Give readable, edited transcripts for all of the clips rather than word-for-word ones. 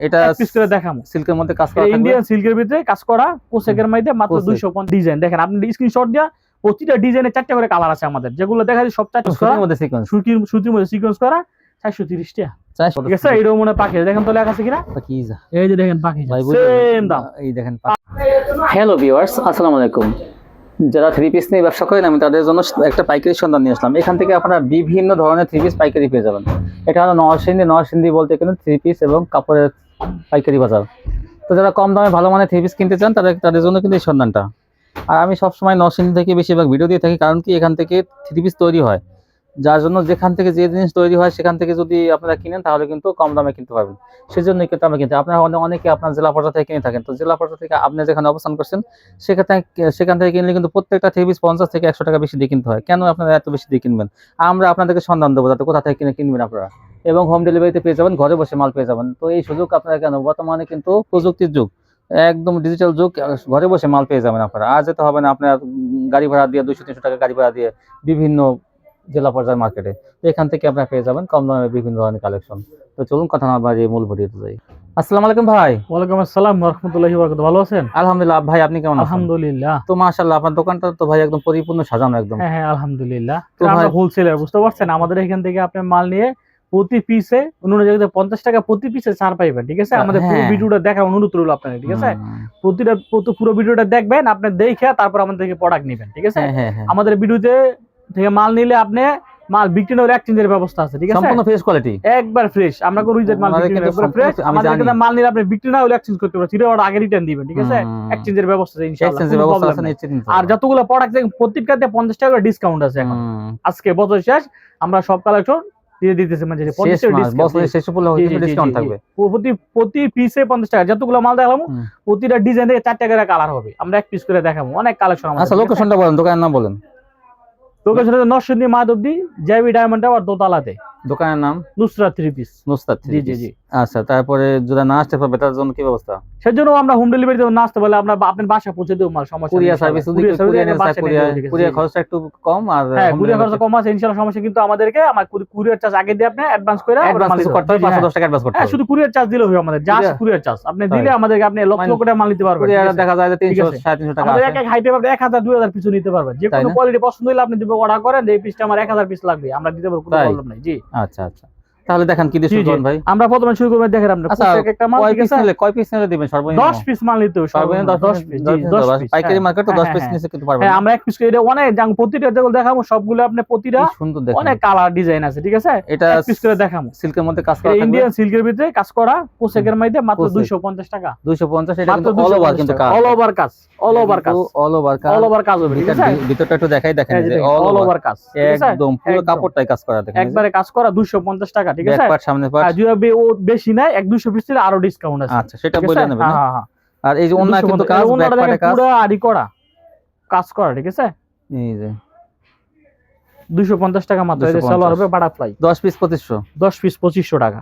এটা পিস করে দেখাবো। সিল্কের মধ্যে কাজ করা, ইন্ডিয়ান সিল্কের ভিতরে কাজ করা, কোসেকের মধ্যে মাত্র 250 ডিজাইন। দেখেন আপনি স্ক্রিনশট দিয়া প্রতিটা ডিজাইনে 4টা করে কালার আছে আমাদের, যেগুলো দেখা যায় সব 4টা সুতির মধ্যে সিকোয়েন্স, সুতির মধ্যে সিকোয়েন্স করা 430 টাকা। ঠিক আছে, এটাও মনে পাখি দেখেন তো লেখা আছে কিনা, পাকিজা। এই যে দেখেন পাখি সেম দাম। এই দেখেন। হ্যালো ভিউয়ার্স, আসসালামু আলাইকুম। যারা থ্রি পিস নিয়ে ব্যবসা করেন, আমি তাদের জন্য একটা পাইকারি সন্ধান নিয়ে আসলাম। এখান থেকে আপনারা বিভিন্ন ধরনের থ্রি পিস পাইকারি পেয়ে যাবেন। এটা হলো নরসিংদী বলতে গেলে থ্রি পিস এবং কাপড়ের পাইকারি বাজার। তো যারা কম দামে ভালো মানের থ্রি পিস কিনতে চান তাদের জন্য কিন্তু এই সন্ধানটা। আর আমি সবসময় নরসিংদী থেকে বেশিরভাগ ভিডিও দিয়ে থাকি, কারণ কি এখান থেকে থ্রি পিস তৈরি হয়, যার জন্য যেখান থেকে যে জিনিস তৈরি হয় সেখান থেকে যদি আপনারা কিনেন তাহলে কিন্তু কম দামে কিনতে পারবেন। সেজন্যই কিন্তু আমরা কিনতে, আপনারা অনেকে আপনার জেলা পর্যায়ে থেকে কিনে থাকেন। তো জেলা পর্যায়ে থেকে আপনি যেখানে অবস্থান করছেন সেখান থেকে কিনলে কিন্তু প্রত্যেকটা থ্রি পিস 50 থেকে 100 টাকা বেশি দিয়ে কিনতে হয়। কেন আপনারা এত বেশি দিয়ে কিনবেন? আমরা আপনাদেরকে সন্ধান দেবো যাতে কোথা থেকে কিনবেন আপনারা, এবং হোম ডেলিভারিতে পেয়ে যাবেন, ঘরে বসে মাল পেয়ে যাবেন। তো এই সুযোগ আপনারা কেন, বর্তমানে কিন্তু প্রযুক্তির যুগ, একদম ডিজিটাল যুগ, ঘরে বসে মাল পেয়ে যাবেন আপনারা। আর যেতে হবে না আপনার গাড়ি ভাড়া দিয়ে 200-300 টাকা গাড়ি ভাড়া দিয়ে বিভিন্ন জেলা পর্যায়ের মার্কেটে। এখান থেকে আপনারা পেয়ে যাবেন কম দামে বিভিন্ন ধরনের কালেকশন। তো চলুন কথা না বাড়িয়ে মূল ভিডিওতে যাই। আসসালামু আলাইকুম ভাই। ওয়ালাইকুম আসসালাম ওয়া রাহমাতুল্লাহি ওয়া বারাকাতুহু। ভালো আছেন? আলহামদুলিল্লাহ। ভাই আপনি কেমন আছেন? আলহামদুলিল্লাহ। তো মাশাআল্লাহ, আপনার দোকানটা তো ভাই একদম পরিপূর্ণ সাজানো একদম। হ্যাঁ হ্যাঁ আলহামদুলিল্লাহ। তো আমরা ভাই হোলসেলার, বুঝতে পারছেন? আমাদের এখান থেকে আপনি মাল নিয়ে প্রতি পিসে অন্য জায়গাতে 50 টাকা প্রতি পিসে ছাড় পাইবেন। ঠিক আছে, আমাদের পুরো ভিডিওটা দেখা অনুরোধ রইল আপনাদের। ঠিক আছে, পুরো ভিডিওটা দেখবেন, আপনি দেখে তারপর আমাদের থেকে প্রোডাক্ট নেবেন। ঠিক আছে, আমাদের ভিডিওতে থেকে মাল নিলে আপনি মাল বিক্রি না হলে এক্সচেঞ্জের ব্যবস্থা আছে। ঠিক আছে, সম্পূর্ণ ফ্রেশ কোয়ালিটি, একবার ফ্রেশ। আমরা কোন রিজেক্ট মাল বিক্রি না, পুরো ফ্রেশ। আমাদের এখানে মাল নিলে আপনি বিক্রি না হলে এক্সচেঞ্জ করতে পারবেন, 3 অর্ডার আগে রিটার্ন দিবেন। ঠিক আছে, এক্সচেঞ্জের ব্যবস্থা আছে ইনশাআল্লাহ, কোনো প্রবলেম নেই। আর যতগুলো প্রোডাক্ট দেখেন প্রত্যেকটাতে 50 টাকা করে ডিসকাউন্ট আছে এখন। আজকে বছর শেষ, আমরা সব কালেকশন দিয়ে দিতেছি, মানে 50 টাকা ডিসকাউন্ট থাকবে প্রতি পিসে 50 টাকা। যতগুলো মাল দেখালাম প্রতিটা ডিজাইন থেকে 4 টাকা করে কালার হবে। আমরা এক পিস করে দেখাবো, অনেক কালেকশন আমাদের। আচ্ছা, লোকেশনটা বলেন, দোকানের নাম বলেন। Location Narsingdi Madhabdi JB diamond tower দোতলাতে। দোকানের নাম Nusrat three piece. Nusrat three piece. জি। আচ্ছা, তারপরে যদি না আসতে পারবে তার জন্য কি ব্যবস্থা? সেজন্য আমরা হোম ডেলিভারি দেব, না আসতে বলে আমরা আপনার বাসা পৌঁছে দেব মাল, সমস্যা নেই। কুরিয়ার সার্ভিস, কুরিয়ার খরচটা একটু কম, আর হ্যাঁ কুরিয়ার খরচ কম আছে ইনশাআল্লাহ, সমস্যা। কিন্তু আমাদেরকে কুরিয়ার চার্জ আগে দিয়ে আপনি অ্যাডভান্স করে করতে হবে, 510 টাকা অ্যাডভান্স করতে হবে। শুধু কুরিয়ার চার্জ দিলে হবে আমাদের, জাস্ট কুরিয়ার চার্জ আপনি দিলে আমাদেরকে আপনি লক্ষ লক্ষ টাকা মাল নিতে পারবেন। কুরিয়ার দেখা যায় যে 300-350 টাকা, আমাদের এক এক হাইটে আপনি 1000-2000 পিস নিতে পারবেন। যে কোনো কোয়ালিটি পছন্দ হলে আপনি দিবে, অর্ডার করেন যে এই পিসটা আমার 1000 পিস লাগবে, আমরা দিতে পারবো, কোনো প্রবলেম নাই। জি আচ্ছা আচ্ছা, তাহলে দেখেন কি দিয়ে শুরু করুন ভাই। আমরা প্রথমে শুরু করব, দেখেন আপনি একটা মাল, ঠিক আছে, কয় পিস নিলে দিবেন? সর্বনিম্ন 10 পিস মাল নিতে হবে, সর্বনিম্ন 10 পিস। 10 পিস পাইকারি মার্কেট তো 10 পিস নিতে কিন্তু পারবেন। হ্যাঁ, আমরা এক পিস করে এটা অনেক জাং, প্রতিটা যেগুলো দেখাবো সবগুলো আপনি প্রতিটা সুন্দর দেখেন, অনেক কালার ডিজাইন আছে। ঠিক আছে, এটা এক পিস করে দেখাবো। সিল্কের মধ্যে কাজ করা, ইন্ডিয়ান সিল্কের ভিতরে কাজ করা, কোসেকের মধ্যে মাত্র 250 টাকা। 250, এটা কিন্তু অল ওভার, কিন্তু কাজ অল ওভার কাজ, অল ওভার কাজ, অল ওভার কাজ, অল ওভার কাজ হবে। ঠিক আছে, ভিতরটা একটু দেখাই, দেখেন যে অল ওভার কাজ, একদম পুরো কাপড়টাই কাজ করা, দেখেন একবারে কাজ করা 250 টাকা। ঠিক আছে, ব্যাক পার্ট, সামনে পার্ট, যদি ও বেশি নাই 100-200 পিস দিলে আরো ডিসকাউন্ট আছে। আচ্ছা, সেটা বলে নেবেন। হ্যাঁ হ্যাঁ, আর এই যে ওন্না কিন্তু কাজ, ব্যাক পার্টে কাজ, পুরো আড়ি করা কাজ করা। ঠিক আছে, এই যে 250 টাকা মাত্র। এই যে সালোয়ার হবে বাটারফ্লাই, 10 পিস 2500, 10 পিস 2500 টাকা।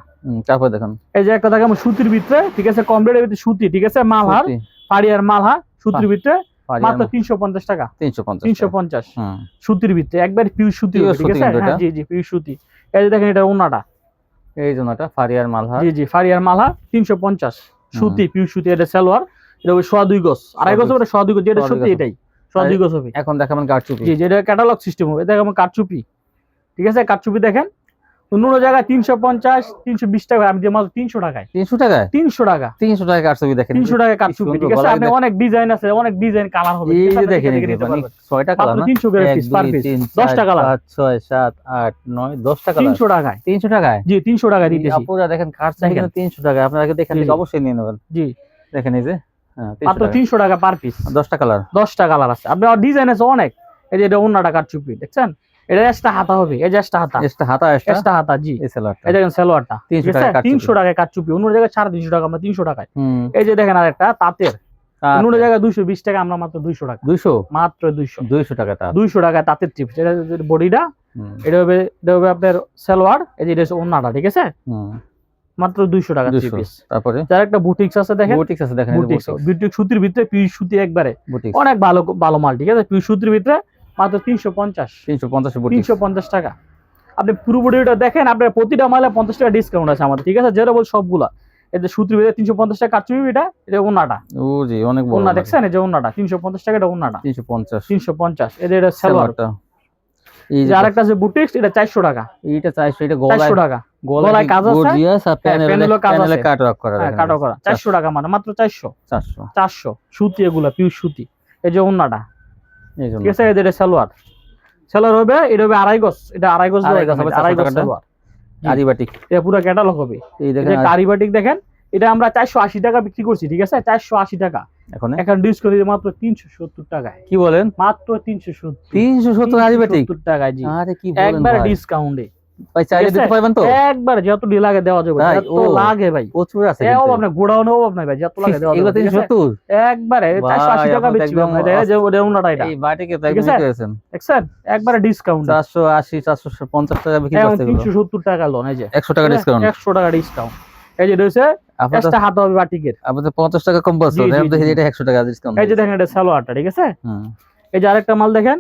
তারপর দেখেন এই যে একটা দেখাবো সুতির ভিতরে, ঠিক আছে, কম রেটের ভিতরে সুতি। ঠিক আছে, মালহার পাড়িয়ার মালহা সুতির ভিতরে মাত্র 350 টাকা। 350 সুতির ভিতরে, একবার পিওর সুতি। ঠিক আছে, জি জি পিওর সুতি। এই যে দেখেন এটা ওন্নাটা, এই যে ওন্নাটা ফারিয়ার মালহা, জি জি ফারিয়ার মালহা 350 সুতি, পিওর সুতি। এটা সালোয়ার, এটা হবে 2.5 গজ, 2.5 গজ হবে, 2.5 গজ, যেটা সুতি এটাই 2.5 গজ হবে। এখন দেখাবেন কারচুপি, জি যেটা ক্যাটালগ সিস্টেম হবে। দেখাবো কারচুপি। ঠিক আছে, কারচুপি দেখেন অন্য জায়গায় 350-320 টাকা, আমি যে মাত্র 300 টাকায়। 300 টাকায় 300 টাকা কারচুপি দেখেন, 300 টাকা কারচুপি। ঠিক আছে, আপনি অনেক ডিজাইন আছে, অনেক ডিজাইন কালার হবে। এই যে দেখেন, মানে 6টা কালার না, 300 করে পিস পার পিস, 10 টাকা কালার, 5 6 7 8 9 10 টাকা, 300 টাকায়। 300 টাকায়, জি 300 টাকা দিতেছি। আপুরা দেখেন কারচুপি কিন্তু 300 টাকা, আপনারা দেখেন অবশ্যই নিয়ে নেবেন। জি দেখেন এই যে মাত্র 300 টাকা পার পিস, 10টা কালার, 10টা কালার আছে। আপনার ডিজাইন আছে অনেক। এই যে এটা ওন্নাটা কারচুপি দেখছেন, এটা এক্সট্রা হাতা হবে, এই যে এক্সট্রা হাতা, জি এই সালোয়ারটা, এই দেখেন সালোয়ারটা 300 টাকায় কারচুপি, অন্য জায়গায় 350 টাকা, আমরা 300 টাকায়। এই যে দেখেন আরেকটা তাঁতের, অন্য জায়গায় 220 টাকা, আমরা মাত্র 200 টাকা, 200 মাত্র 200 টাকা, 200 টাকা তাঁতের টিপস। এটা বডিটা, এটা হবে আপনার সালোয়ার, এই যে এটা ওন্নাটা। ঠিক আছে, মাত্র 200 টাকা পিস। তারপরে যার একটা বুটিক্স আছে, দেখেন বুটিক্স আছে, দেখেন বুটিক্স সুতির ভিতরে, পিওর সুতি, একবারে অনেক ভালো ভালো মাল। ঠিক আছে, পিওর সুতির ভিতরে মাত্র 350 টাকা। আপনি পুরো বডিটা দেখেন, আপনার প্রতিটা মালে 50 টাকা ডিসকাউন্ট আছে আমাদের। ঠিক আছে, যেটা বল সবগুলা এতে সূত্র বেঁধে 350 টাকা কাটছবি, এটা ওন্নাটা। ও জি, অনেক বড় ওন্না দেখছেন, এই যে ওন্নাটা 350 টাকা, এটা ওন্নাটা 350 350। এটা সালোয়ারটা। এই যে আরেকটা আছে বুটিক্স, এটা 400 টাকা। এইটা 400, এটা গলায় 400 টাকা, গলায় কাজ আছে, গর্জিয়াস আর প্যানেলে কাট ওয়ার্ক করা, হ্যাঁ কাট করা। 400 টাকা, মানে মাত্র 400 400 সুতি, এগুলা পিওর সুতি। এই যে ওন্নাটা, এই জন্য ঠিক আছে। এটা সালোয়ার, সালোয়ার হবে, এটা হবে 2.5 গজ, এটা 2.5 গজ, 2.5 গজ সালোয়ার। কারিবাটিক, এটা পুরো ক্যাটালগ হবে। এই দেখেন এটা কারিবাটিক দেখেন, এটা আমরা 480 টাকা বিক্রি করছি, ঠিক আছে, 480 টাকা। এখন ডিসকাউন্ট দিয়ে মাত্র 370 টাকায়। কি বলেন? মাত্র 370 কারিবাটিক 370 টাকায়, জি। আরে কি বলেন একবার ভাই, ডিসকাউন্টে ভাই চাইলে দিতে পারবেন তো? একবার যত ডি লাগে দেওয়া যাবে, তাই? যত লাগে ভাই, প্রচুর আছে এও কিন্তু। আপনি গোডাউনে ও আপনি ভাই যত লাগে দেওয়া এগুলো যাবে, ঠিক আছে? 370 একবারে ভাই, 480 টাকা আপনি বেচছি একদম ভাই, দেখেন যে ওটা ওন্নাটা, এটা এই বাটিকে তো ঠিক একদম আছে? করেছেন দেখছেন, একবারে ডিসকাউন্ট 480 450 টাকা বিক্রি করতে এগুলো। 370 টাকা লোন, এই যে 100 টাকা ডিসকাউন্ট, 100 টাকা ডিসকাউন্ট। এই যে রয়েছে একটা হাত হবে বাটিকের, আপনাদের 50 টাকা কম পাচ্ছেন, জি, জি, দেখেন জি। এটা 100 টাকা ডিসকাউন্ট। এই যে দেখেন, এটা সালোয়ারটা, ঠিক আছে। হুম, এই যে আরেকটা মাল দেখেন,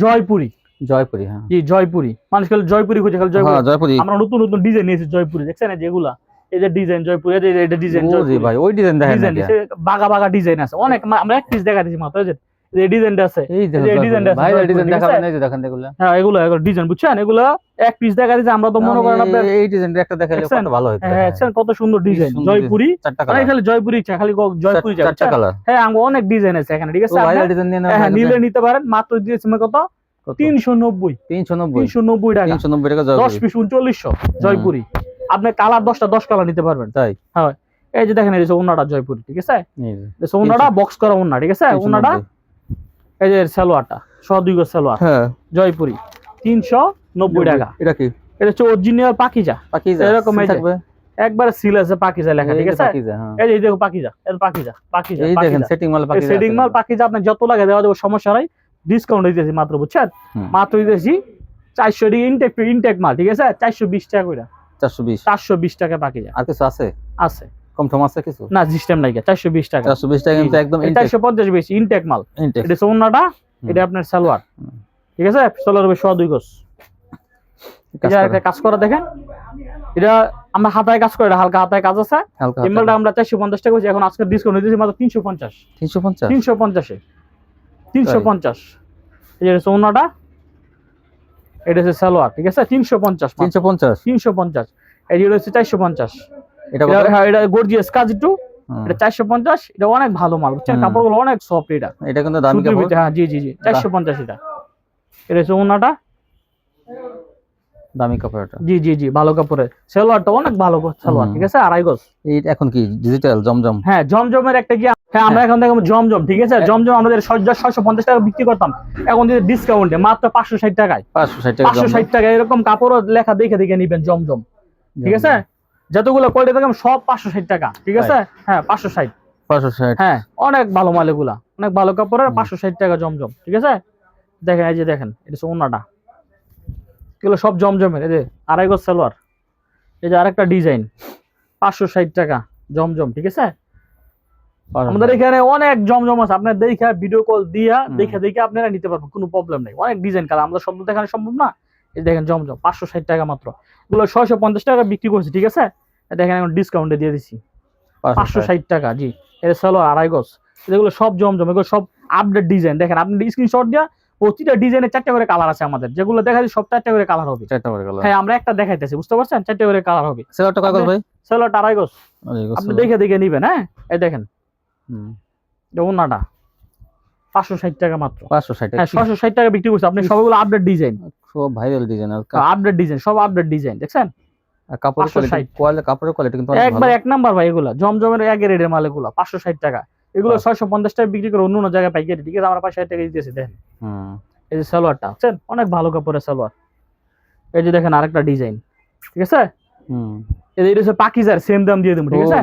জয়পুরি। জয়পুরি, হ্যাঁ জি, জয়পুরি। মানুষ খালি জয়পুরি খুঁজে, খালি হ্যাঁ জয়পুরি। জয়পুরি। আমরা নতুন নতুন ডিজাইন নিয়েছি জয়পুরি, দেখছেন এই যেগুলা, এই যে ডিজাইন জয়পুরি, এই যে এটা ডিজাইন ও জি জয়পুরি ভাই, ওই ডিজাইন দেখেন ডিজাইন নাকি? বাগা বাগা ডিজাইন আছে অনেক, আমরা এক পিস দেখা দিচ্ছি মাত্র, এই যে ডিজাইনটা আছে, এই এই যে ডিজাইনটা আছে ভাই, জয়পুরি, ডিজাইন ঠিক আছে? দেখাবেন, এই যে দেখেন এগুলো। হ্যাঁ, এগুলো ডিজাইন বুঝছেন, এগুলো এক পিস দেখা দিচ্ছি, আমরা তো মনে করেন আপনার, এই ডিজাইনটা একটা দেখাইলে দেখছেন? কত ভালো হতো। হ্যাঁ, দেখছেন কত সুন্দর ডিজাইন জয়পুরি, চারটা মানে কালার, খালি জয়পুরি চা, খালি জয়পুরি চা, চারটা কালার। হ্যাঁ, আমার অনেক ডিজাইন আছে এখানে, ঠিক আছে? তো ভাই আপনার- ডিজাইন নিয়ে হ্যাঁ, নিলে নিতে পারেন, মাত্র দিয়েছি কত? 390 390 টাকা, 390 টাকা 10 জয়পুরি। পিস 3900 জয়পুরি। আপনি কালার 10 কালার নিতে পারবেন, তাই? হ্যাঁ। এই যে দেখেন, এই যে ওন্নাটা জয়পুরি, ঠিক আছে? এই যে এই যে ওন্নাটা বক্স করা ওন্না, ঠিক আছে? ওন্নাটা, এই যে সালোয়ারটা 102 গজ সালোয়ার, হ্যাঁ জয়পুরি 390 টাকা। এটা কি? এটা হচ্ছে অরিজিনাল পাকিজা, পাকিজা এরকম এই যে থাকবে, একবার সিল আছে পাকিজা লেখা, ঠিক আছে? পাকিজা, হ্যাঁ। এই যে দেখো পাকিজা, এটা পাকিজা, পাকিজা, এই দেখেন সেটিং মাল পাকিজা, সেটিং মাল পাকিজা, আপনি যত লাগে দেওয়া যাবে, সমস্যা নাই। ডিসকাউন্ট দিতেছি মাত্র, বুঝছেন? মাত্র দিতেছি 400 টাকা, ইনটেক মাল, ঠিক আছে? 420 টাকা করে, 420 টাকা পাকিজা। আর কিছু আছে? আছে, কম টম আছে কিছু? না, সিস্টেম নাই, 420 টাকা। 420 টাকা কিন্তু একদম 450 বেশি ইনটেক মাল। ইনটেক। এটা সোনাটা, এটা আপনার সালোয়ার, ঠিক আছে? সালোয়ার হবে 102 গজ। এটা একটা কাজ করা দেখেন, এটা আমরা হাতায় কাজ করি, এটা হালকা হাতায় কাজ আছে। হালকা এই মালটা আমরা 450 টাকা করছি, এখন আজকে ডিসকাউন্ট দিতেছি মাত্র 350 350 এ 350। এই যে সোনাটা, এটা হচ্ছে সালোয়ার, ঠিক আছে? 350 350। এই যে হচ্ছে 450। এটা হ্যাঁ, এটা গর্জিয়াস কাজ একটু, এটা 450। এটা অনেক ভালো মাল, বুঝছেন? কাপড়গুলো অনেক সফট, এটা কিন্তু দামি কাপড়, হ্যাঁ, জি জি জি, 450 এটা। এটা হচ্ছে ওন্নাটা, দামি কাপড় এটা, জি জি জি, ভালো কাপড়ের সালোয়ারটা, অনেক ভালো সালোয়ার, ঠিক আছে? 2.5 গজ। এই এখন কি ডিজিটাল জমজম? হ্যাঁ, জমজমের একটা কি, হ্যাঁ, আমরা এখন দেখো জমজম, ঠিক আছে? জমজম আমাদের 650 টাকা বিক্রি করতাম, এখন দিতে ডিসকাউন্টে মাত্র 560 টাকায়। 560 টাকা এরকম কাপড় লেখা দেখে দেখে নিবেন, জমজম, ঠিক আছে? যতগুলো কোয়ালিটি দেখেন সব 560 টাকা, ঠিক আছে? হ্যাঁ, 560। হ্যাঁ, অনেক ভালো মাল, এগুলা অনেক ভালো কাপড়ের, 560 টাকা জমজম, ঠিক আছে? দেখেন, এই যে দেখেন, এটা হচ্ছে ওন্নাটা, এগুলো সব জমজমের। এই যে 2.5 গজ সালোয়ার, এই যে আরেকটা ডিজাইন, 560 টাকা জমজম, ঠিক আছে? আমাদের এখানে অনেক জমজম আছে, আপনার দেখে ভিডিও কল দিয়া দেখে আপনারা নিতে পারবেন, কোনো প্রবলেম নেই। অনেক ডিজাইন কালার, আমাদের সব দেখানো সম্ভব না। এই দেখেন জমজম 560 টাকা মাত্র, এগুলো 650 টাকা বিক্রি করছি, ঠিক আছে? দেখেন এখন ডিসকাউন্টে দিয়ে দিছি 560 টাকা, জি। এটা সালোয়ার 2.5 গজ, এগুলো সব জমজম, এগুলো সব আপডেট ডিজাইন। দেখেন, আপনি স্ক্রিনশট দিয়া, প্রতিটা ডিজাইনে 4টা করে কালার আছে আমাদের, যেগুলো দেখাচ্ছি সব 4টা করে কালার হবে। 4টা করে কালার, হ্যাঁ, আমরা একটা দেখাইতেছি, বুঝতে পারছেন? 4টা করে কালার হবে। সেলারটা কয় গজ ভাই? সালোয়ারটা 2.5 গজ, আপনি দেখে দেখে নিবেন। হ্যাঁ, এই দেখেন, এটা ওন্নাটা 560 টাকা মাত্র, 560 টাকা। হ্যাঁ, 660 টাকা বিক্রি করছে। আপনি সবগুলো আপডেট ডিজাইন, সব ভাইরাল ডিজাইন, আর আপডেট ডিজাইন, সব আপডেট ডিজাইন, দেখছেন? কাপড়ের কোয়ালিটি, কাপড়ের কোয়ালিটি কিন্তু অনেক ভালো, একবার এক নাম্বার ভাই, এগুলা জমজমের এক রেটের মাল, এগুলা 560 টাকা, এগুলো 650 টাকা বিক্রি করে অন্য অন্য জায়গায় পাইকারি, ঠিক আছে? আমরা 560 টাকা দিতেছি। দেখেন, এই যে সালোয়ারটা, বুঝছেন? অনেক ভালো কাপড়ের সালোয়ার। এই যে দেখেন আরেকটা ডিজাইন, ঠিক আছে? এটা হচ্ছে পাকিজার, সেম দাম দিয়ে দেবো, ঠিক আছে?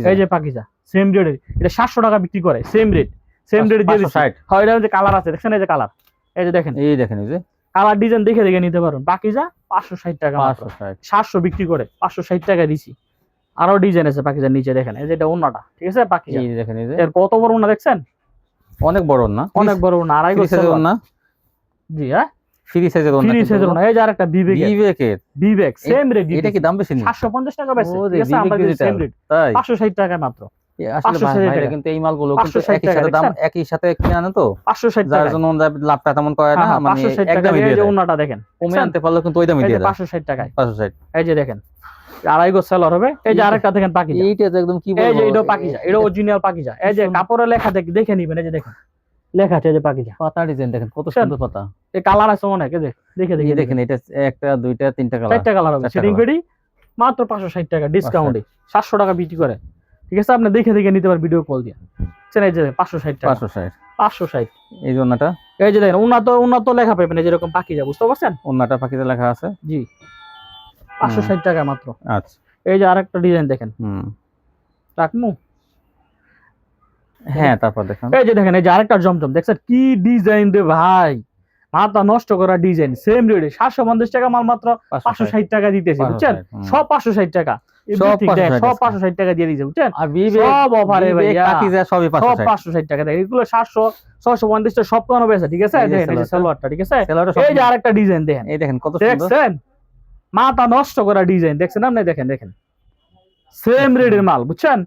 এই যে পাকিজা সেম রেট, এটা 700 টাকা বিক্রি করে, সেম রেট দিয়ে দিচ্ছি। হয়, এটা যে কালার আছে, দেখছেন? এই যে কালার, এই যে দেখেন, এই দেখেন, এই যে কালার ডিজাইন দেখে দেখে নিতে পারবেন। পাকিজা 560 টাকা, 700 বিক্রি করে 560 টাকা দিছি। আরো ডিজাইন আছে পাকিজার নিচে, দেখেন, এই যে এটা ওন্নাটা, ঠিক আছে? পাকিজা, এই দেখেন, এই যে এর কত বড় ওন্না দেখছেন? অনেক বড় না, অনেক বড় ওন্না, 2.5 গজ ওন্না, জি। হ্যাঁ, ফ্রি সাইজের ওন্না, ফ্রি সাইজের ওন্না। এই যে আরেকটা বিবেক সেম রেট। এটা কি দাম বেশি না? 750 টাকা বেচে, ঠিক আছে, আমরা দিই সেম রেট, তাই 560 টাকা মাত্র। আসলে ভাইরা কিন্তু এই মালগুলো কিন্তু একই সাথে দাম, একই সাথে কিনে আনে তো 560 টাকা, যার জন্য লাভটা তেমন করে না, মানে 560 টাকা। একদমই এই দিয়ে যে দেয়। ওন্নাটা দেখেন, কমে আনতে পারলে কিন্তু ওই দামই দিয়ে দেয় 560 টাকায়। 560। এই যে দেখেন আড়াই গজ সেলর হবে। এই যে আরেকটা দেখেন পাকিজা, এইটা তো একদম কি বলবো, এই যে এটা পাকিজা, এটা অরিজিনাল পাকিজা। এই যে কাপড়ে লেখা দেখে নিবেন, এই যে দেখেন লেখা আছে, এই যে পাকিজা পাতা ডিজাইন দেখেন কত সুন্দর পাতা। এই কালার আছে অনেক, এই যে দেখে দেখেন এটা একটা দুইটা তিনটা কালার, 4টা কালার হবে। সেটিং পেডি মাত্র 560 টাকা ডিসকাউন্টে, 700 টাকা বিক্রি করে, ঠিক আছে। আপনি দেখে নিতে পারেন ভিডিও কল দিয়ে। এই যে 560 টাকা, 560। এই যে ওন্নাটা, এই যে দেখেন উন্নত লেখা পাবেন, এই যে এরকম পাকিজা, বুঝতে পারছেন? ওন্নাটা পাকিজা লেখা আছে, জি 560 টাকা মাত্র। আচ্ছা, এই যে আরেকটা ডিজাইন দেখেন, রাখমু, হ্যাঁ তারপর দেখেন, এই যে দেখেন, এই যে আরেকটা জমজম দেখছেন, কি ডিজাইন রে ভাই, মাথা নষ্ট করা ডিজাইন, সেম রেট 750 টাকা মাল মাত্র 560 টাকা দিতেছে, বুঝছেন? সব 560 টাকা, সব 560 টাকা দিয়ে দিয়েছে, বুঝছেন? আর বিবেক সব অফারে ভাইয়া, পাকিজা সবই 560 টাকা দেয়। এগুলো 700 650 টাকা সব কোনো বেচা, ঠিক আছে? দেখেন এই যে সালোয়ারটা, ঠিক আছে? এই যে আরেকটা ডিজাইন দেখেন, এই দেখেন কত সুন্দর, দেখছেন? মাথা নষ্ট করা ডিজাইন দেখছেন আপনি, দেখেন সেম রেটের মাল, বুঝছেন?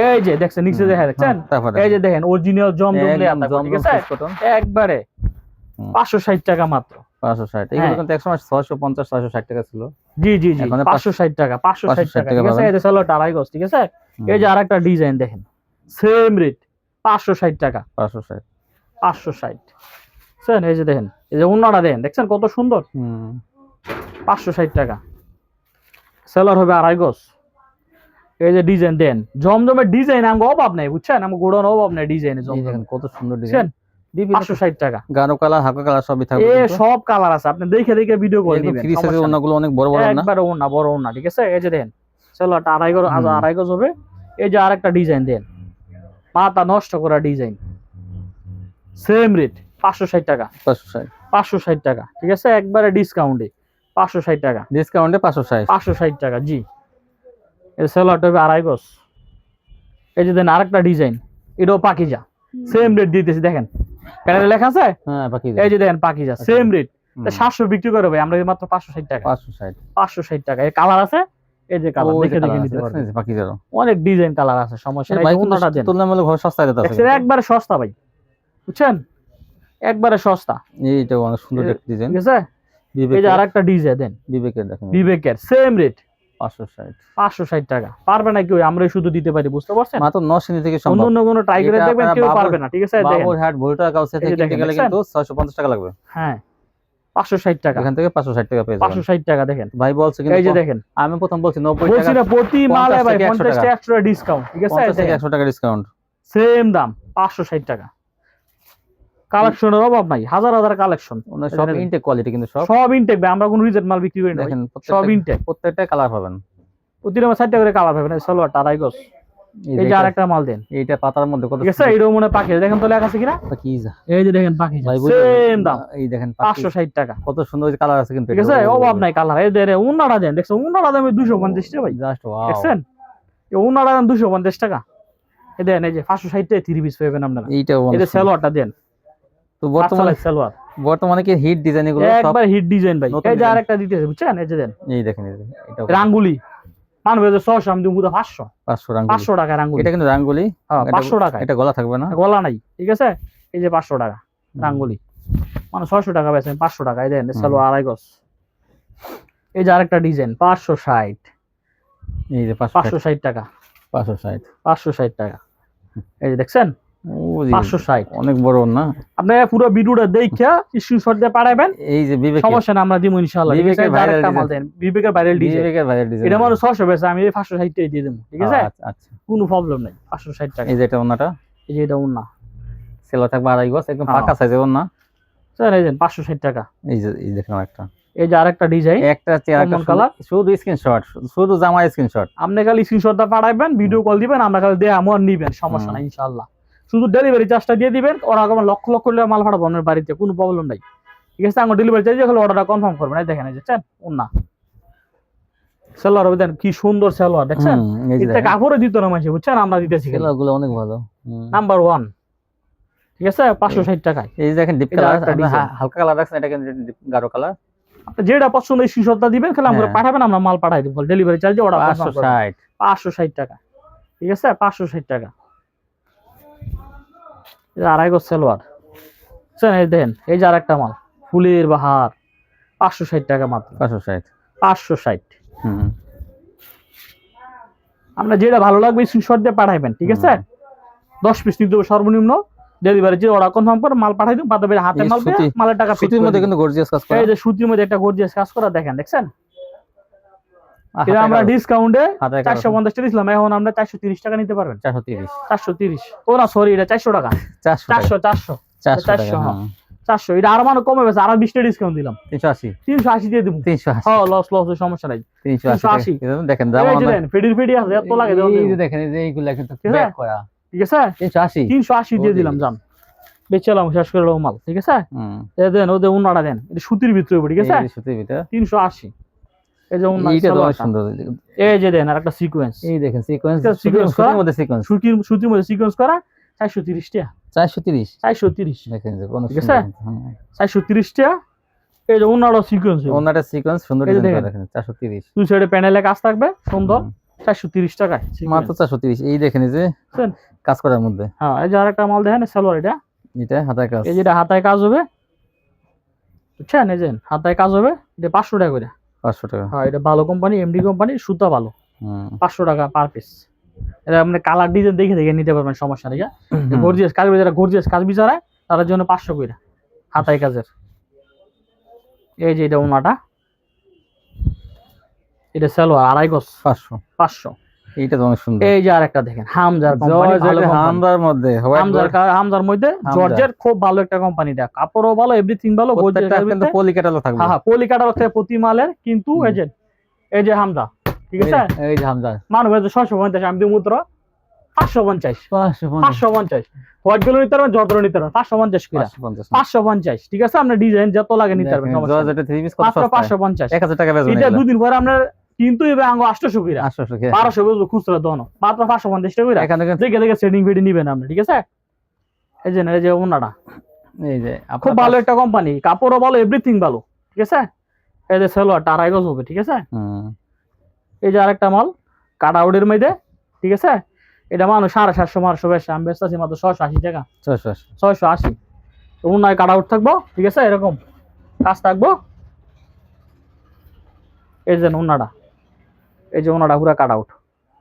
এই যে দেখছেন নিচে দেখছেন, এই যে দেখেন অরিজিনাল জমজম লেয়া থাকে, ঠিক আছে? একবারে 560 টাকা মাত্র, 560। এগুলো কিন্তু একসময় 650 660 টাকা ছিল। জি 560 টাকা, 560 টাকা, ঠিক আছে? এই যে সালোয়ারটা আড়াই গজ, ঠিক আছে? এই যে আরেকটা ডিজাইন দেখেন, সেম রেট 560 টাকা, 560। বুঝছেন? এই যে দেখেন, এই যে ওন্নাটা দেখছেন কত সুন্দর, 560 টাকা। সেলার হবে আড়াই গজ। এই যে ডিজাইন দেন, জমজমের ডিজাইন আমার অভাব নাই, বুঝছেন? আমার গোডাউন অভাব নাই ডিজাইনে, দেখেন কত সুন্দর ডিজাইন, 560 টাকা। গাঢ় কালার হালকা কালার সবই থাকবে, সব কালার আছে, আপনি দেখে ভিডিও করে নেবেন। ফ্রি সাইজের ওন্নাগুলো অনেক বড় বড় না, একবারে ওন্না, বড় ওন্না, ঠিক আছে? এই যে দেখেন সেলারটা আড়াই গজ হবে। এই যে আরেকটা ডিজাইন দেন, মাথা নষ্ট করা ডিজাইন, সেম রেট 560 টাকা, 560 টাকা, ঠিক আছে? একবারে ডিসকাউন্টে 560 টাকা, ডিসকাউন্টে 560 টাকা। জি, এই সেলারটা হবে আড়াই গজ। এই যে দেন আরেকটা ডিজাইন, এটাও পাকিজা, সেম রেট দিতেছি, দেখেন প্যানেলে লেখা আছে, হ্যাঁ পাকিজা। এই যে দেখেন পাকিজা সেম রেট, 700 বিক্রি করে ভাই, আমরা মাত্র 560 টাকা, 560 টাকা। এই কালার আছে, এই যে কালার দেখে নিতে পারবেন, পাকিজারও অনেক ডিজাইন কালার আছে, সমস্যা নাই। ওন্নাটা দেন, তুলনামূলক সস্তা দিতে আছে, একবারে সস্তা ভাই, বুঝছেন? একবারে সস্তা। এইটাও অনেক সুন্দর একটা ডিজাইন, ঠিক আছে? এই যে আরেকটা ডিজাইন দেন, বিবেকের, দেখেন বিবেকের সেম রেট 560 টাকা। পারবে না কেউ, আমরা শুধু দিতে পারি, বুঝতে পারছেন? মাত্র 9 থেকে সম্ভব, অন্য কোনো ট্রাই করে দেখবেন, কেউ পারবে না, ঠিক আছে? দেখেন বাবুরহাট ভোল্টা কাউসে থেকে কিনতে গেলে কিন্তু 650 টাকা লাগবে, হ্যাঁ 560 টাকা, এখান থেকে 560 টাকা পেয়ে যাবেন। 560 টাকা দেখেন, ভাই বলছে কিন্তু, এই যে দেখেন, আমি প্রথম বলছি 90 বলছি টাকা, না প্রতি মালে ভাই 50 টাকা টাকা এক্সট্রা ডিসকাউন্ট, ঠিক আছে? 50 থেকে 100 টাকা ডিসকাউন্ট, সেম দাম 560 টাকা। কালেকশনের অভাব নাই, হাজার হাজার কালেকশন, সব ইনটেক কোয়ালিটি, কিন্তু সব ইনটেক ভাই, আমরা কোনো রিজেক্ট মাল বিক্রি করি না, দেখেন সব ইনটেক, প্রত্যেকটা কালার পাবেন, প্রতিটা 60টা করে কালার পাবেন। সালোয়ারটা আড়াই গজ। এই যে আরেকটা মাল দেন, এইটা পাতার মধ্যে কত, ঠিক আছে? এইটাও মনে পাকিজা, দেখেন তো লেখা আছে কিনা, পাকিজা। এই যে দেখেন পাকিজা, সেম দাম, এই দেখেন 560 টাকা, কত সুন্দর কালার আছে কিন্তু, ঠিক আছে? অভাব নাই কালার। এই দেখেন উন্নাটা দেন, দেখছেন উন্নাটা দামে 250 টাকা ভাই, জাস্ট ওয়াও, দেখছেন? এই উন্নাটা দাম 250 টাকা। এই দেখেন, এই যে 560 টাকা 3 পিস পাবেন আপনারা। এইটাও এই যে সালোয়ারটা দেন, তো বর্তমানে কি হিট ডিজাইন, এগুলো সব একবার হিট ডিজাইন ভাই। এই যে আরেকটা দিতেছে, বুঝছেন? এই যে দেন, এই দেখেন, এটা রাঙ্গুলি মানবে যে 600, আমি দিমু 500 রাঙ্গুলি, 500 টাকা রাঙ্গুলি, এটা কিন্তু রাঙ্গুলি, হ্যাঁ 500 টাকা। এটা গলা থাকবে না, গলা নাই, ঠিক আছে? এই যে 500 টাকা রাঙ্গুলি, মানে 600 টাকা বেচেন 500 টাকা। এই দেন সালোয়ার আড়াই গজ। এই যে আরেকটা ডিজাইন 560, এই যে 560 টাকা, 560 টাকা। এই যে দেখছেন 560, অনেক বড় না? আপনি পুরো ভিডিওটা দেখে স্ক্রিনশট দিয়ে পাঠাবেন, এই যে বিবেক, সমস্যা না, আমরা দিমু ইনশাআল্লাহ। বিবেকের ভাইরাল মাল দেন, বিবেকের ভাইরাল ডিজাইন, এটা মানে 600 বেচে, আমি 560 টাকা দিয়ে দেবো, ঠিক আছে? আচ্ছা, কোনো প্রবলেম নাই, 560 টাকা। এই যে এটা ওন্নাটা, এই যে এটা ওন্না, সেলা থাকবে আড়াই গজ, একদম পাকা সাইজের ওন্না, স্যার এই যে 560 টাকা। এই যে দেখেন একটা, এই যে আরেকটা ডিজাইন, একটা চেয়ার কালার, শুধু স্ক্রিনশট, শুধু জামার স্ক্রিনশট, আপনি খালি স্ক্রিনশটটা পাঠাবেন, ভিডিও কল দিবেন, আমরা খালি দেয়া আমর নিবেন, সমস্যা নাই ইনশাআল্লাহ। শুধু ডেলিভারি চার্জটা দিয়ে দিবেন, ওরা কোনো লক্ষ লক্ষ টাকা মাল পাঠাবো আপনার বাড়িতে, কোনো প্রবলেম নাই, ঠিক আছে? আমার ডেলিভারি চার্জ দিয়ে খালি অর্ডারটা কনফার্ম করবেন। এই দেখেন, এই যে ওন্না সালোয়ার হবে, দেন কি সুন্দর সালোয়ার, দেখছেন? এটা কাপড়ে দিত না মানুষ, বুঝছেন? আমরা দিতেছি, সেলাগুলো অনেক ভালো, নাম্বার 1, ঠিক আছে 560 টাকায়। এই যে দেখেন ডিপ এটা কালার, একটা design। হালকা কালার রাখছেন, এটা কিন্তু ডিপ গাঢ় কালার। আপনি যেটা পছন্দ এই স্ক্রিনশটটা দিবেন, খালি আমরা হ্যাঁ। পাঠাবেন, আমরা মাল পাঠাই দেব, ডেলিভারি চার্জ ওটা 560। 560 টাকা, ঠিক আছে 560 টাকা। এটা আড়াই গজ সালোয়ার, বুঝছেন? এই দেন, এই যে আরেকটা মাল ফুলের বাহার, 560 টাকা মাত্র, 560। 560। হুম। আমরা যেটা ভালো লাগবে স্ক্রিনশট দিয়ে পাঠাইবেন, ঠিক আছে? 10 পিস নিতে হবে সর্বনিম্ন, ডেলিভারি যে ওরা কনফার্ম করে মাল পাঠাই দেব, বাদ বাকি হাতে এই মাল পেয়ে সুতি- মালের টাকা সুতির মধ্যে কিন্তু গর্জিয়াস কাজ করা। এই যে সুতির মধ্যে একটা গর্জিয়াস কাজ করা দেখেন, দেখছেন? হাতে এটা আমরা কাজ। ডিসকাউন্টে হাতে কাজ। 450 টাকা দিছিলাম, এখন আমরা 430 টাকা নিতে পারবেন। 430। 430, ও না সরি, এটা 400 টাকা। 400 টাকা। 400 400 টাকা। 400, হ্যাঁ। 400, এটা আর মানে কমে গেছে, আর 20 টাকা ডিসকাউন্ট দিলাম, 380। 380 দিয়ে দেবো। 380। হ্যাঁ, লস সমস্যা নাই। 380 380 টাকা। দেখেন এই দাম যে দেন, ফেডি আছে, এত লাগে দাও। এই যে দেখেন, এই যে এইগুলা কিন্তু ঠিক আছে? ব্যাক করা। ঠিক আছে 380। 380 দিয়ে দিলাম, জান বেচলাম, শেষ করে দেবো মাল, ঠিক আছে? হুম। এই দেন, ওদের উন্নাটা দেন, এটা সুতির ভিতরে হবে, ঠিক আছে? এই যে সুতির ভিতর। 380। এই যে উন্না, এইটা তো অনেক সুন্দর। এই যে দেন আর একটা সিকোয়েন্স, এই দেখেন সিকোয়েন্স, এটা sequence করা। সুতির মধ্যে সিকোয়েন্স। সুতির মধ্যে সিকোয়েন্স করা, 430 টাকা। 430। 430, দেখেন যে কোন ঠিক আছে? সুন্দর। 430 টাকা। এই যে উন্নাটা সিকোয়েন্স, ওনাটা সিকোয়েন্স সুন্দর এই যে ডিজাইন করা, দেখেন। দেখেন 430। দুই সাইডে প্যানেলে কাজ থাকবে সুন্দর, হুম। 430 টাকায় মাত্র 430। এই দেখেন এই যে বুঝছেন? কাজ করার মধ্যে, হ্যাঁ, এই যে আরেকটা মাল দেখেন, সালোয়ার, এটা এটা হাতায় কাজ। এই যেটা হাতায় কাজ হবে, বুঝছেন? এই যে হাতায় কাজ হবে, এটা 500 টাকা করে। 500 টাকা। হ্যাঁ, এটা ভালো কোম্পানি, এমডি কোম্পানি, সুতা ভালো, হুম। 500 টাকা পার পিস। এটা আপনি কালার ডিজাইন দেখে দেখে নিতে পারবেন, সমস্যা নেই। হুম। গর্জিয়াস কাজ, যারা গর্জিয়াস কাজ বিচারায় তার জন্য 500 করে হাতায় কাজের। এই যে এটা ওনাটা, এটা সালোয়ার আড়াই গজ, 500। 500। এইটা তো অনেক সুন্দর। এই যে আরেকটা দেখেন, হামজার কোম্পানি, ভালো কোম্পানি। হামদার মধ্যে হামজার মধ্যে জর্জের খুব ভালো একটা কোম্পানি, দেখ কাপড়ও ভালো, এভরিথিং ভালো, প্রত্যেকটা কিন্তু পলি ক্যাটালগ থাকবে। হ্যাঁ, পলি কাটার থেকে প্রতি মালের, কিন্তু এই যে হামজা, ঠিক আছে? এই যে হামদার মানুষ 650, আমি দিই মুদ্রা 550। 550। 550 হোয়াইট গুলো নিতে পারবেন, যত নিতে পারবেন 550 করে। 550, ঠিক আছে? আপনার ডিজাইন যত লাগে নিতে পারবেন, সমস্যা নেই। জর্জেটের 3 পিস কত মাত্র সস্তা? 550। 1000 টাকা বেচবেন। এটা দুদিন পরে আপনার কিন্তু এবার আঙ্গ 800 করে, 800 টাকা। 1200 বেচবো খুচরা দোনো, মাত্র 550 টাকা করে। এখানে কিন্তু দেখে দেখে সেটিং ফেডি নিবেন আপনি, ঠিক আছে? এই যে ওনাটা এই যে খুব ভালো একটা কোম্পানি, কাপড়ও ভালো, এভরিথিং ভালো, ঠিক আছে? এই যে সালোয়ারটা আড়াই গজ হবে, ঠিক আছে? হুম। এই যে আরেকটা মাল কাট আউটের মধ্যে, ঠিক আছে? এটা মানুষ 750 মারশো বেশ, আমি বেচতেছি মাত্র 680 টাকা। 680। 680। ওনায় কাট আউট থাকবো, ঠিক আছে? এরকম কাজ থাকবো। এই যে ওনাটা, এই যে ওনাটা পুরো কাট আউট,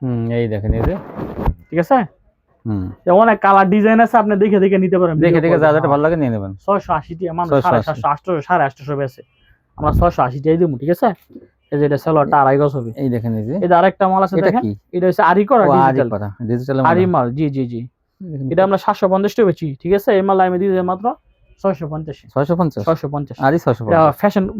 হুম। এই দেখেন এই যে, ঠিক আছে? হুম। অনেক কালার ডিজাইন আছে, আপনি দেখে দেখে নিতে পারেন, দেখে দেখে যা যেটা ভালো লাগে নিয়ে নেবেন। 680 টাকা মানুষ 680, 750, 800, 850 বেচে, আমরা 680 টাকাই দেবো, ঠিক আছে? এই যে এটা সালোয়ারটা আড়াই গজ হবে। এই দেখেন এই যে, এটা আরেকটা মাল আছে, এটা দেখেন, কি? এটা হচ্ছে আরি করা ডিজিটাল, ডিজিটাল আরি মাল, জি জি জি। এটা আমরা 750 টাকা বেচি, ঠিক আছে? এই মাল আমি দিয়ে দেব মাত্র 650। 650। 650, আরি 650।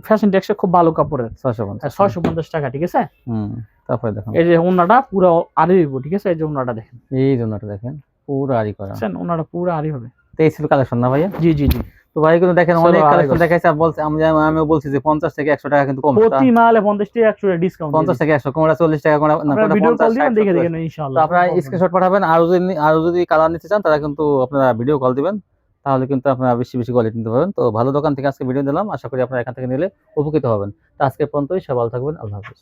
ফ্যাশন টেক্সে খুব ভালো কাপড়ের, 650। 650 টাকা, ঠিক আছে? হুম। তারপরে দেখুন এই যে ওনাটা পুরো আরি হইব, ঠিক আছে? এই যে ওনাটা দেখেন, এই জন্যটা দেখেন পুরো আরি করা। বুঝছেন? ওনাটা পুরো আরি হবে। তো এই ছিল কালেকশন না ভাইয়া? জি জি জি। তো ভাই কিন্তু দেখেন চলো অনেক আড়াই কালেকশন গজ। দেখাইছে, বলছে আমিও বলছি যে 50 থেকে 100 টাকা কিন্তু কম। প্রতি মালে 50 টাকা 100 টাকা ডিসকাউন্ট, 50 থেকে 100, কোনটা 40 টাকা, কোনটা না, কোনটা ভিডিও কল 50 দিবেন, 60, দেখে 70। দেখে তো ইনশাআল্লাহ আপনারা স্ক্রিনশট পাঠাবেন, আর যদি কালার নিতে চান তারা কিন্তু আপনারা ভিডিও কল দিবেন, তাহলে কিন্তু আপনারা বেশি বেশি কোয়ালিটি নিতে পারবেন। তো ভালো দোকান থেকে আজকে ভিডিও দিলাম, আশা করি আপনারা এখান থেকে নিলে উপকৃত হবেন। তো আজকে পর্যন্তই, সবাই ভালো থাকবেন, আল্লাহ হাফেজ।